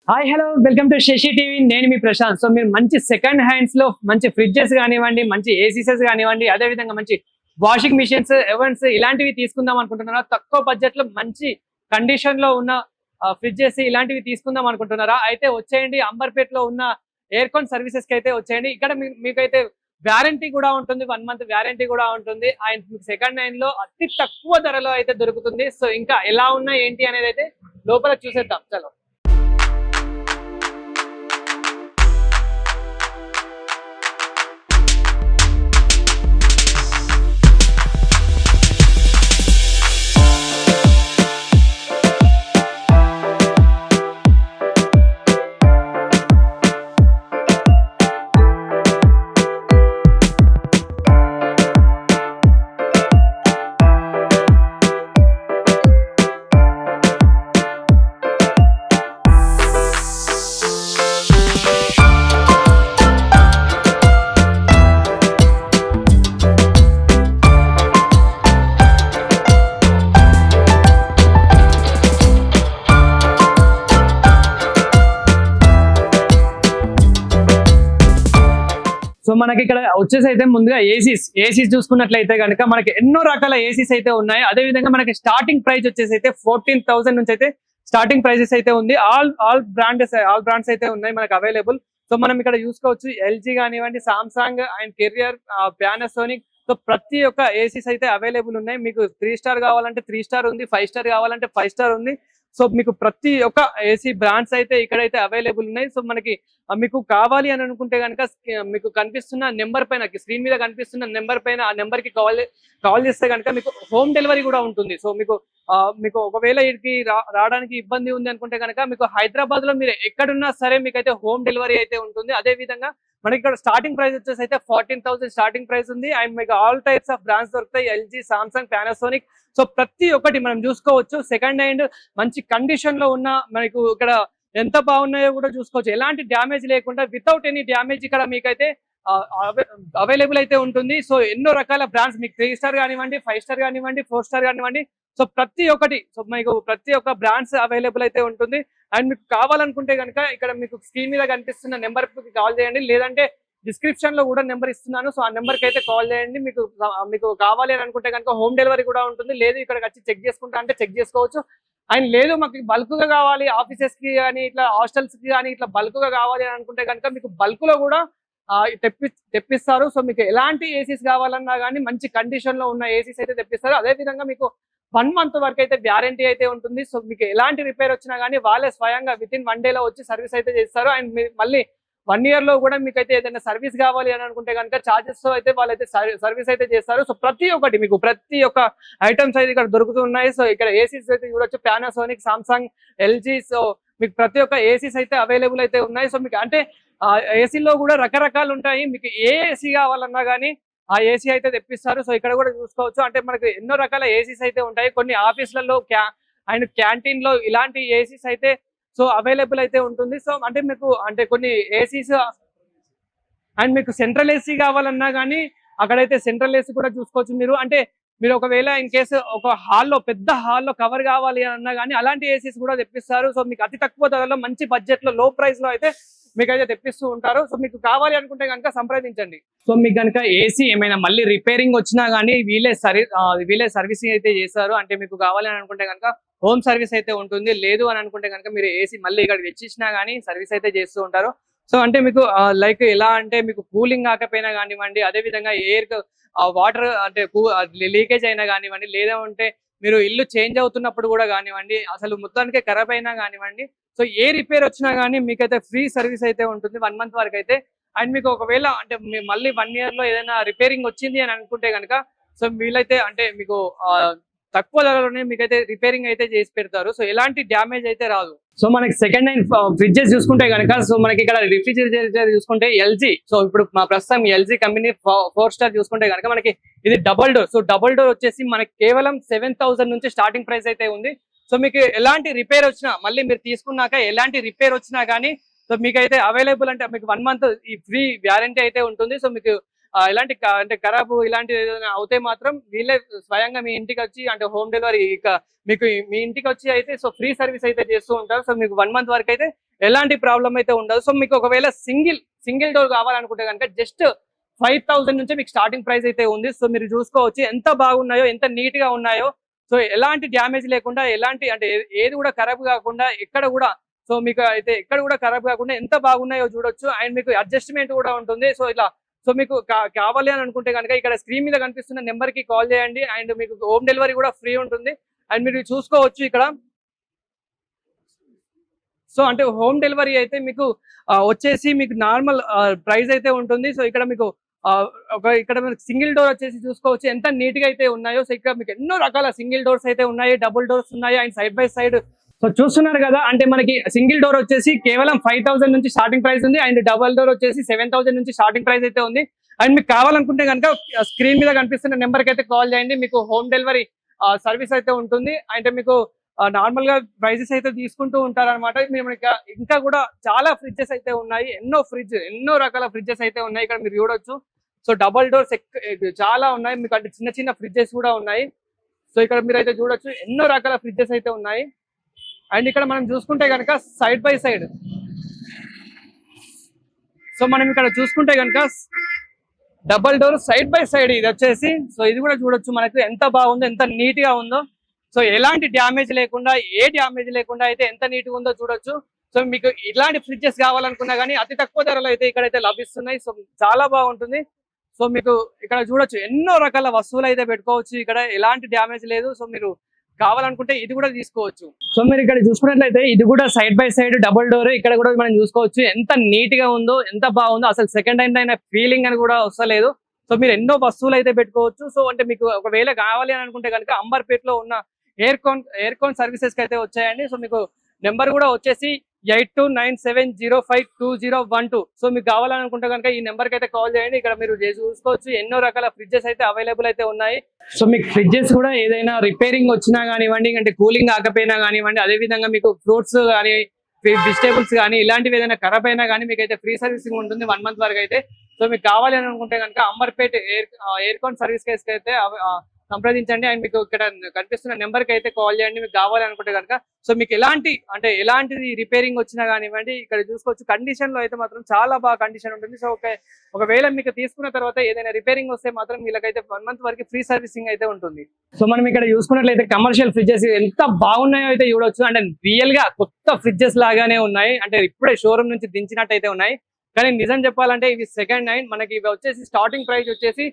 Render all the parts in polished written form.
Hi hello welcome to Sashi TV. నేను మీ Prashanth. So మీరు మంచి సెకండ్ హ్యాండ్స్ లో మంచి ఫ్రిడ్జెస్ కానివ్వండి, మంచి ఏసీసెస్ కానివ్వండి, అదే విధంగా మంచి వాషింగ్ మిషన్స్, ఎవెన్స్ ఇలాంటివి తీసుకుందాం అనుకుంటున్నారా? తక్కువ బడ్జెట్ లో మంచి కండిషన్ లో ఉన్న ఫ్రిడ్జెస్ ఇలాంటివి తీసుకుందాం అనుకుంటున్నారా? అయితే వచ్చేయండి, అంబర్పేటలో ఉన్న ఎయిర్కాన్ సర్వీసెస్ కి అయితే వచ్చేయండి. ఇక్కడ మీకైతే వ్యారంటీ కూడా ఉంటుంది, 1 month వ్యారంటీ కూడా ఉంటుంది. అండ్ మీకు సెకండ్ హ్యాండ్ లో అతి తక్కువ ధరలో అయితే దొరుకుతుంది. సో ఇంకా ఎలా ఉన్నా ఏంటి అనేది అయితే లోపల చూసేద్దాం. చలో. సో మనకి ఇక్కడ వచ్చేసి అయితే ముందుగా ఏసీస్ చూసుకున్నట్లయితే కనుక మనకి ఎన్నో రకాల ఏసీస్ అయితే ఉన్నాయి. అదే విధంగా మనకి స్టార్టింగ్ ప్రైస్ వచ్చేసి అయితే 14,000 నుంచి అయితే స్టార్టింగ్ ప్రైసెస్ అయితే ఉంది. ఆల్ బ్రాండ్స్ అయితే ఉన్నాయి మనకి అవైలబుల్. సో మనం ఇక్కడ చూసుకోవచ్చు, ఎల్జీ కానివ్వండి, Samsung and career, Panasonic. So ప్రతి ఒక్క ఏసీస్ అయితే అవైలబుల్ ఉన్నాయి. మీకు 3 స్టార్ కావాలంటే 3 స్టార్ ఉంది, 5 స్టార్ కావాలంటే 5 స్టార్ ఉంది. సో మీకు ప్రతి ఒక్క ఏసీ బ్రాండ్స్ అయితే ఇక్కడైతే అవైలబుల్ ఉన్నాయి. సో మనకి మీకు కావాలి అని అనుకుంటే కనుక మీకు కనిపిస్తున్న నెంబర్ పైన, స్క్రీన్ మీద కనిపిస్తున్న నెంబర్ పైన, ఆ నెంబర్ కి కాల్ చేస్తే కనుక మీకు హోమ్ డెలివరీ కూడా ఉంటుంది. సో మీకు ఒకవేళ ఇక్కడికి రావడానికి ఇబ్బంది ఉంది అనుకుంటే కనుక మీకు హైదరాబాద్ లో మీరు ఎక్కడున్నా సరే మీకైతే హోమ్ డెలివరీ అయితే ఉంటుంది. అదే విధంగా మనకి ఇక్కడ స్టార్టింగ్ ప్రైస్ వచ్చేసి అయితే 14,000 స్టార్టింగ్ ప్రైస్ ఉంది. అండ్ మీకు ఆల్ టైప్స్ ఆఫ్ బ్రాండ్స్ దొరుకుతాయి, ఎల్జీ, సామ్సంగ్, పానాసోనిక్. సో ప్రతి ఒక్కటి మనం చూసుకోవచ్చు. సెకండ్ హ్యాండ్ మంచి కండిషన్ లో ఉన్న మనకు ఇక్కడ ఎంత బాగున్నాయో కూడా చూసుకోవచ్చు. ఎలాంటి డ్యామేజ్ లేకుండా, వితౌట్ ఎనీ డ్యామేజ్ ఇక్కడ మీకైతే అవైలబుల్ అయితే ఉంటుంది. సో ఎన్నో రకాల బ్రాండ్స్, మీకు 3 స్టార్ కానివ్వండి, 5 స్టార్ కానివ్వండి, 4 స్టార్ కానివ్వండి. సో ప్రతి మీకు ప్రతి ఒక్క బ్రాండ్స్ అవైలబుల్ అయితే ఉంటుంది. అండ్ మీకు కావాలనుకుంటే కనుక ఇక్కడ మీకు స్క్రీన్ మీద కనిపిస్తున్న నెంబర్ కి కాల్ చేయండి, లేదంటే డిస్క్రిప్షన్ లో కూడా నెంబర్ ఇస్తున్నాను. సో ఆ నెంబర్ కి అయితే కాల్ చేయండి. మీకు కావాలి అని అనుకుంటే కనుక హోమ్ డెలివరీ కూడా ఉంటుంది. లేదు ఇక్కడికి వచ్చి చెక్ చేసుకుంటా అంటే చెక్ చేసుకోవచ్చు. అండ్ లేదు మాకు బల్క్ గా కావాలి, ఆఫీసెస్ కి కానీ ఇట్లా హాస్టల్స్ కి కానీ ఇట్లా బల్క్ గా కావాలి అని అనుకుంటే కనుక మీకు బల్క్ లో కూడా తెప్పిస్తారు. సో మీకు ఎలాంటి ఏసీస్ కావాలన్నా కానీ మంచి కండిషన్ లో ఉన్న ఏసీస్ అయితే తెప్పిస్తారు. అదే విధంగా మీకు 1 month వరకు అయితే వ్యారంటీ అయితే ఉంటుంది. సో మీకు ఎలాంటి రిపేర్ వచ్చినా కానీ వాళ్ళే స్వయంగా వితిన్ 1 day లో వచ్చి సర్వీస్ అయితే చేస్తారు. అండ్ మళ్ళీ 1 year లో కూడా మీకైతే ఏదైనా సర్వీస్ కావాలి అని అనుకుంటే కనుక చార్జెస్ తో అయితే వాళ్ళైతే సర్వీస్ అయితే చేస్తారు. సో ప్రతి ఒక్క ఐటమ్స్ అయితే ఇక్కడ దొరుకుతున్నాయి. సో ఇక్కడ ఏసీస్ అయితే చూడొచ్చు, పానాసోనిక్, సామ్సంగ్, ఎల్జీ. సో మీకు ప్రతి ఒక్క ఏసీస్ అయితే అవైలబుల్ అయితే ఉన్నాయి. సో మీకు అంటే ఏసీలో కూడా రకరకాలు ఉంటాయి. మీకు ఏ ఏసీ కావాలన్నా కానీ ఆ ఏసీ అయితే తెప్పిస్తారు. సో ఇక్కడ కూడా చూసుకోవచ్చు, అంటే మనకు ఎన్నో రకాల ఏసీస్ అయితే ఉంటాయి. కొన్ని ఆఫీసులలో అండ్ క్యాంటీన్ లో ఇలాంటి ఏసీస్ అయితే సో అవైలబుల్ అయితే ఉంటుంది. సో అంటే మీకు అంటే కొన్ని ఏసీస్ అండ్ మీకు సెంట్రల్ ఏసీ కావాలన్నా కానీ అక్కడైతే సెంట్రల్ ఏసీ కూడా చూసుకోవచ్చు మీరు. అంటే మీరు ఒకవేళ ఇన్ కేసు ఒక పెద్ద హాల్లో కవర్ కావాలి అన్నా కానీ అలాంటి ఏసీస్ కూడా తెప్పిస్తారు. సో మీకు అతి తక్కువ ధరలో మంచి బడ్జెట్ లో, లో ప్రైస్ లో అయితే మీకైతే తెప్పిస్తూ ఉంటారు. సో మీకు కావాలి అనుకుంటే కనుక సంప్రదించండి. సో మీకు కనుక ఏసీ ఏమైనా మళ్ళీ రిపేరింగ్ వచ్చినా కానీ వీళ్ళే సర్వీసింగ్ అయితే చేస్తారు. అంటే మీకు కావాలి అని అనుకుంటే కనుక హోమ్ సర్వీస్ అయితే ఉంటుంది. లేదు అని అనుకుంటే కనుక మీరు ఏసీ మళ్ళీ ఇక్కడ తెచ్చిచ్చినా కానీ సర్వీస్ అయితే చేస్తూ ఉంటారు. సో అంటే మీకు లైక్ ఎలా అంటే మీకు కూలింగ్ కాకపోయినా కానివ్వండి, అదే విధంగా వాటర్ అంటే లీకేజ్ అయినా కానివ్వండి, లేదా ఉంటే మీరు ఇల్లు చేంజ్ అవుతున్నప్పుడు కూడా కానివ్వండి, అసలు మొత్తానికి ఖరాబ్ అయినా కానివ్వండి, సో ఏ రిపేర్ వచ్చినా కానీ మీకైతే ఫ్రీ సర్వీస్ అయితే ఉంటుంది 1 month వరకు అయితే. అండ్ మీకు ఒకవేళ అంటే మళ్ళీ 1 year లో ఏదైనా రిపేరింగ్ వచ్చింది అని అనుకుంటే కనుక సో వీళ్ళైతే అంటే మీకు తక్కువ ధరలోనే మీకైతే రిపేరింగ్ అయితే చేసి పెడతారు. సో ఎలాంటి డ్యామేజ్ అయితే రాదు. సో మనకి సెకండ్ హ్యాండ్ ఫ్రిడ్జెస్ చూసుకుంటే కనుక సో మనకి ఇక్కడ రిఫ్రిజిరేటర్ చూసుకుంటే ఎల్జీ. సో ఇప్పుడు మా ప్రస్తుతం ఎల్జీ కంపెనీ 4 స్టార్ చూసుకుంటే కనుక మనకి ఇది double door. So double door వచ్చేసి మనకి కేవలం 7,000 నుంచి స్టార్టింగ్ ప్రైస్ అయితే ఉంది. సో మీకు ఎలాంటి రిపేర్ వచ్చినా, మళ్ళీ మీరు తీసుకున్నాక ఎలాంటి రిపేర్ వచ్చినా కానీ సో మీకైతే అవైలబుల్ అంటే మీకు 1 month ఈ ఫ్రీ వారంటీ అయితే ఉంటుంది. సో మీకు ఇలాంటి అంటే ఖరాబు ఇలాంటి ఏదైనా అవుతే మాత్రం వీళ్ళే స్వయంగా మీ ఇంటికి వచ్చి అంటే హోమ్ డెలివరీ మీకు మీ ఇంటికి వచ్చి అయితే సో ఫ్రీ సర్వీస్ అయితే చేస్తూ ఉంటారు. సో మీకు 1 month వరకు అయితే ఎలాంటి ప్రాబ్లం అయితే ఉండదు. సో మీకు ఒకవేళ సింగిల్ డోర్ కావాలనుకుంటే కనుక జస్ట్ 5,000 నుంచి మీకు స్టార్టింగ్ ప్రైస్ అయితే ఉంది. సో మీరు చూసుకోవచ్చు ఎంత బాగున్నాయో, ఎంత నీట్ గా ఉన్నాయో. సో ఎలాంటి డ్యామేజ్ లేకుండా, ఎలాంటి అంటే ఏది కూడా ఖరాబ్ కాకుండా, ఎక్కడ కూడా సో మీకు అయితే ఎక్కడ కూడా ఖరాబ్ కాకుండా ఎంత బాగున్నాయో చూడొచ్చు. అండ్ మీకు అడ్జస్ట్మెంట్ కూడా ఉంటుంది. సో ఇలా సో మీకు కావాలి అని అనుకుంటే కనుక ఇక్కడ స్క్రీన్ మీద కనిపిస్తున్న నెంబర్ కి కాల్ చేయండి. అండ్ మీకు హోమ్ డెలివరీ కూడా ఫ్రీ ఉంటుంది. అండ్ మీరు చూసుకోవచ్చు ఇక్కడ. సో అంటే హోమ్ డెలివరీ అయితే మీకు వచ్చేసి మీకు నార్మల్ ప్రైస్ అయితే ఉంటుంది. సో ఇక్కడ మీకు ఇక్కడ సింగిల్ డోర్ వచ్చేసి చూసుకోవచ్చు ఎంత నీట్ గా అయితే ఉన్నాయో. సో ఇక్కడ మీకు ఎన్నో రకాల సింగిల్ డోర్స్ అయితే ఉన్నాయి, డబుల్ డోర్స్ ఉన్నాయి, and side by side. So చూస్తున్నారు కదా, అంటే మనకి సింగిల్ డోర్ వచ్చేసి కేవలం 5,000 నుంచి స్టార్టింగ్ ప్రైస్ ఉంది. అండ్ డబుల్ డోర్ వచ్చేసి 7,000 నుంచి స్టార్టింగ్ ప్రైస్ అయితే ఉంది. అండ్ మీకు కావాలనుకుంటే కనుక స్క్రీన్ మీద కనిపిస్తున్న నెంబర్ కి అయితే కాల్ చేయండి. మీకు హోమ్ డెలివరీ సర్వీస్ అయితే ఉంటుంది. అంటే మీకు నార్మల్ గా ప్రైజెస్ అయితే తీసుకుంటూ ఉంటారు అనమాట. ఇంకా కూడా చాలా ఫ్రిడ్జెస్ అయితే ఉన్నాయి, ఎన్నో రకాల ఫ్రిడ్జెస్ అయితే ఉన్నాయి ఇక్కడ మీరు చూడొచ్చు. సో డబల్ డోర్స్ చాలా ఉన్నాయి మీకు, అంటే చిన్న చిన్న ఫ్రిడ్జెస్ కూడా ఉన్నాయి. సో ఇక్కడ మీరు అయితే చూడొచ్చు ఎన్నో రకాల ఫ్రిడ్జెస్ అయితే ఉన్నాయి. అండ్ ఇక్కడ మనం చూసుకుంటే కనుక సైడ్ బై సైడ్, సో మనం ఇక్కడ చూసుకుంటే కనుక double door side by side ఇది వచ్చేసి. సో ఇది కూడా చూడొచ్చు మనకు ఎంత బాగుందో, ఎంత నీట్ గా ఉందో. సో ఎలాంటి డ్యామేజ్ లేకుండా, ఏ డ్యామేజ్ లేకుండా అయితే ఎంత నీట్ గా ఉందో చూడొచ్చు. సో మీకు ఇలాంటి ఫ్రిడ్జెస్ కావాలనుకున్నా కానీ అతి తక్కువ ధరలో అయితే ఇక్కడైతే లభిస్తున్నాయి. సో చాలా బాగుంటుంది. సో మీకు ఇక్కడ చూడొచ్చు ఎన్నో రకాల వస్తువులు అయితే పెట్టుకోవచ్చు. ఇక్కడ ఎలాంటి డ్యామేజ్ లేదు. సో మీరు కావాలనుకుంటే ఇది కూడా తీసుకోవచ్చు. సో మీరు ఇక్కడ చూసుకున్నట్లయితే ఇది కూడా side by side double door. ఇక్కడ కూడా మనం చూసుకోవచ్చు ఎంత నీట్ గా ఉందో, ఎంత బాగుందో. అసలు సెకండ్ హ్యాండ్ అయిన ఫీలింగ్ అని కూడా వస్తలేదు. సో మీరు ఎన్నో వస్తువులు అయితే పెట్టుకోవచ్చు. సో అంటే మీకు ఒకవేళ కావాలి అని అనుకుంటే కనుక అంబర్పేటలో ఉన్న ఎయిర్కాన్ సర్వీసెస్ కి అయితే వచ్చాయండి. సో మీకు నెంబర్ కూడా వచ్చేసి 8297052012. సో మీకు కావాలనుకుంటే కనుక ఈ నెంబర్ కి అయితే కాల్ చేయండి. ఇక్కడ మీరు చూసుకోవచ్చు ఎన్నో రకాల ఫ్రిడ్జెస్ అయితే అవైలబుల్ అయితే ఉన్నాయి. సో మీకు ఫ్రిడ్జెస్ కూడా ఏదైనా రిపేరింగ్ వచ్చినా కానివ్వండి, అంటే కూలింగ్ కాకపోయినా కానివ్వండి, అదే విధంగా మీకు ఫ్రూట్స్ కానీ, వెజిటేబుల్స్ కానీ ఇలాంటివి ఏదైనా ఖరాబ్ అయినా కానీ మీకు అయితే ఫ్రీ సర్వీసింగ్ ఉంటుంది 1 month వరకు అయితే. సో మీకు కావాలి అని అనుకుంటే కనుక అంబర్పేట ఎయిర్కాన్ సర్వీస్ కేసుకి అయితే సంప్రదించండి. అండ్ మీకు ఇక్కడ కనిపిస్తున్న నెంబర్ కి అయితే కాల్ చేయండి మీకు కావాలి అనుకుంటే కనుక. సో మీకు ఎలాంటిది రిపేరింగ్ వచ్చినా కానివ్వండి, ఇక్కడ చూసుకోవచ్చు కండిషన్ లో అయితే మాత్రం చాలా బాగా కండిషన్ ఉంటుంది. సో ఒకవేళ మీకు తీసుకున్న తర్వాత ఏదైనా రిపేరింగ్ వస్తే మాత్రం వీళ్ళకైతే 1 month వరకు ఫ్రీ సర్వీసింగ్ అయితే ఉంటుంది. సో మనం ఇక్కడ చూసుకున్నట్లయితే కమర్షియల్ ఫ్రిడ్జెస్ ఎంత బాగున్నాయో అయితే చూడొచ్చు. అంటే రియల్ గా కొత్త ఫ్రిడ్జెస్ లాగానే ఉన్నాయి, అంటే ఇప్పుడే షోరూమ్ నుంచి దించినట్టు అయితే ఉన్నాయి. కానీ నిజం చెప్పాలంటే ఇవి సెకండ్ హ్యాండ్. మనకి ఇవి వచ్చేసి స్టార్టింగ్ ప్రైస్ వచ్చేసి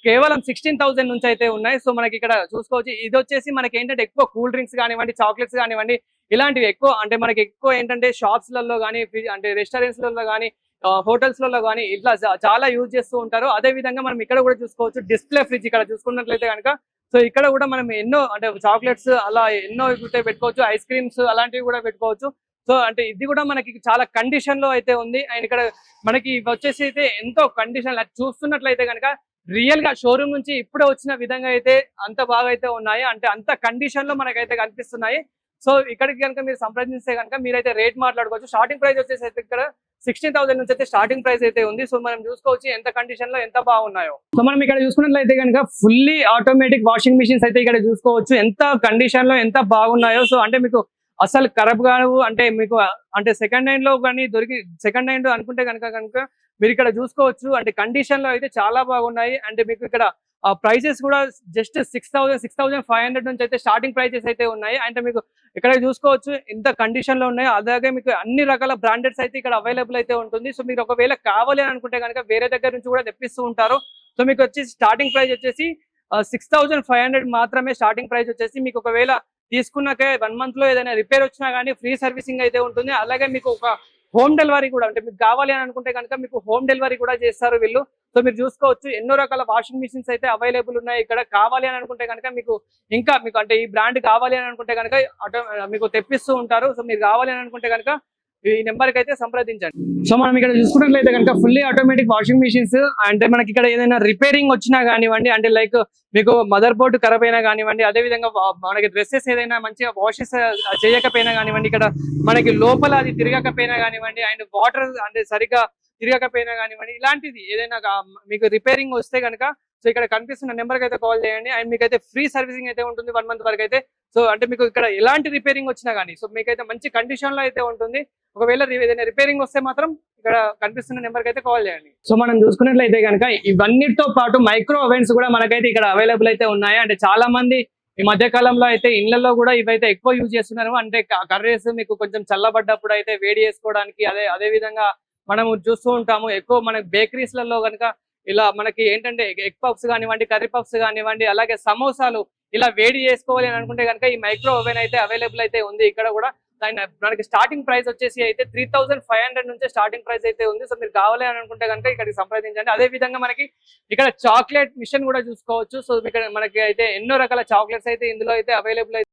కేవలం 16,000 నుంచి అయితే ఉన్నాయి. సో మనకి ఇక్కడ చూసుకోవచ్చు ఇది వచ్చేసి మనకి ఏంటంటే ఎక్కువ కూల్ డ్రింక్స్ కానివ్వండి, చాక్లెట్స్ కానివ్వండి, ఇలాంటివి ఎక్కువ అంటే మనకి ఎక్కువ ఏంటంటే షాప్స్ లలో కానీ, అంటే రెస్టారెంట్స్ లలో కానీ, హోటల్స్ లలో కానీ ఇట్లా చాలా యూజ్ చేస్తూ ఉంటారు. అదే విధంగా మనం ఇక్కడ కూడా చూసుకోవచ్చు డిస్ప్లే ఫ్రిడ్జ్ ఇక్కడ చూసుకున్నట్లయితే కనుక. సో ఇక్కడ కూడా మనం ఎన్నో అంటే చాక్లెట్స్ అలా ఎన్నో పెట్టుకోవచ్చు, ఐస్ క్రీమ్స్ అలాంటివి కూడా పెట్టుకోవచ్చు. సో అంటే ఇది కూడా మనకి చాలా కండిషన్ లో అయితే ఉంది. అండ్ ఇక్కడ మనకి వచ్చేసి అయితే ఎంతో కండిషన్ చూస్తున్నట్లయితే కనుక రియల్ గా షోరూమ్ నుంచి ఇప్పుడే వచ్చిన విధంగా అయితే అంత బాగా అయితే ఉన్నాయి, అంటే అంత కండిషన్ లో మనకైతే కనిపిస్తున్నాయి. సో ఇక్కడికి కనుక మీరు సంప్రదిస్తే కనుక మీరైతే రేట్ మాట్లాడుకోవచ్చు. స్టార్టింగ్ ప్రైస్ వచ్చేసి అయితే ఇక్కడ 16,000 నుంచి అయితే స్టార్టింగ్ ప్రైస్ అయితే ఉంది. సో మనం చూసుకోవచ్చు ఎంత కండిషన్ లో ఎంత బాగున్నాయో. సో మనం ఇక్కడ చూసుకున్నట్లయితే కనుక ఫుల్లీ ఆటోమేటిక్ వాషింగ్ మిషన్స్ అయితే ఇక్కడ చూసుకోవచ్చు ఎంత కండిషన్ లో ఎంత బాగున్నాయో. సో అంటే మీకు అసలు ఖరాబ్ కావు, అంటే మీకు అంటే సెకండ్ హ్యాండ్ లో కానీ సెకండ్ హ్యాండ్ అనుకుంటే కనుక మీరు ఇక్కడ చూసుకోవచ్చు. అంటే కండిషన్ లో అయితే చాలా బాగున్నాయి. అంటే మీకు ఇక్కడ ప్రైజెస్ కూడా జస్ట్ 6,500 నుంచి అయితే స్టార్టింగ్ ప్రైజెస్ అయితే ఉన్నాయి. అంటే మీకు ఇక్కడ చూసుకోవచ్చు ఎంత కండిషన్ లో ఉన్నాయో. అలాగే మీకు అన్ని రకాల బ్రాండెడ్స్ అయితే ఇక్కడ అవైలబుల్ అయితే ఉంటుంది. సో మీరు ఒకవేళ కావాలి అని అనుకుంటే కనుక వేరే దగ్గర నుంచి కూడా తెప్పిస్తూ ఉంటారు. సో మీకు వచ్చేసి స్టార్టింగ్ ప్రైస్ వచ్చేసి 6,500 మాత్రమే స్టార్టింగ్ ప్రైస్ వచ్చేసి. మీకు ఒకవేళ తీసుకున్నాకే 1 month లో ఏదైనా రిపేర్ వచ్చినా కానీ ఫ్రీ సర్వీసింగ్ అయితే ఉంటుంది. అలాగే మీకు ఒక హోమ్ డెలివరీ కూడా, అంటే మీకు కావాలి అని అనుకుంటే కనుక మీకు హోమ్ డెలివరీ కూడా చేస్తారు వీళ్ళు. సో మీరు చూసుకోవచ్చు ఎన్నో రకాల వాషింగ్ మిషన్స్ అయితే అవైలబుల్ ఉన్నాయి ఇక్కడ. కావాలి అని అనుకుంటే కనుక మీకు అంటే ఈ బ్రాండ్ కావాలి అని అనుకుంటే కనుక మీకు తెప్పిస్తూ ఉంటారు. సో మీరు కావాలి అని అనుకుంటే కనుక ఈ నెంబర్ కి అయితే సంప్రదించండి. సో మనం ఇక్కడ చూసుకున్నట్లయితే కనుక ఫుల్లీ ఆటోమేటిక్ వాషింగ్ మిషన్స్. అంటే మనకి ఇక్కడ ఏదైనా రిపేరింగ్ వచ్చినా కానివ్వండి, అంటే లైక్ మీకు మదర్ బోర్డు ఖరాబ్ అయినా కానివ్వండి, అదే విధంగా మనకి డ్రెస్సెస్ ఏదైనా మంచిగా వాషెస్ చేయకపోయినా కానివ్వండి, ఇక్కడ మనకి లోపల అది తిరగకపోయినా కానివ్వండి, అండ్ వాటర్ అంటే సరిగ్గా తిరగకపోయినా కానివ్వండి, ఇలాంటిది ఏదైనా మీకు రిపేరింగ్ వస్తే కనుక సో ఇక్కడ కనిపిస్తున్న నెంబర్ కి అయితే కాల్ చేయండి. అండ్ మీకైతే ఫ్రీ సర్వీసింగ్ అయితే ఉంటుంది 1 month వరకు అయితే. సో అంటే మీకు ఇక్కడ ఎలాంటి రిపేరింగ్ వచ్చినా కానీ సో మీకైతే మంచి కండిషన్ లో అయితే ఉంటుంది. ఒకవేళ ఏదైనా రిపేరింగ్ వస్తే మాత్రం ఇక్కడ కనిపిస్తున్న నెంబర్ కి అయితే కాల్ చేయండి. సో మనం చూసుకున్నట్లయితే కనుక ఇవన్నిటితో పాటు మైక్రో ఓవెన్స్ కూడా మనకైతే ఇక్కడ అవైలబుల్ అయితే ఉన్నాయి. అంటే చాలా మంది ఈ మధ్య కాలంలో అయితే ఇళ్లలో కూడా ఇవైతే ఎక్కువ యూజ్ చేస్తున్నారు. అంటే కర్రీస్ మీకు కొంచెం చల్లబడ్డప్పుడు అయితే వేడి చేసుకోవడానికి అదే విధంగా మనం చూస్తూ ఉంటాము. ఎక్కువ మనకి బేకరీస్ లలో కనుక ఇలా మనకి ఏంటంటే ఎగ్ పఫ్స్ కానివ్వండి, కర్రీ పఫ్స్ కానివ్వండి, అలాగే సమోసాలు ఇలా వేడి చేసుకోవాలి అని అనుకుంటే కనుక ఈ మైక్రో ఓవెన్ అయితే అవైలబుల్ అయితే ఉంది ఇక్కడ కూడా. మనకి స్టార్టింగ్ ప్రైస్ వచ్చేసి అయితే 3500 నుంచి స్టార్టింగ్ ప్రైస్ అయితే ఉంది. సో మీరు కావాలి అని అనుకుంటే కనుక ఇక్కడికి సంప్రదించండి. అదే విధంగా మనకి ఇక్కడ చాక్లెట్ మిషన్ కూడా చూసుకోవచ్చు. సో ఇక్కడ మనకి అయితే ఎన్నో రకాల చాక్లెట్స్ అయితే ఇందులో అయితే అవైలబుల్ అయితే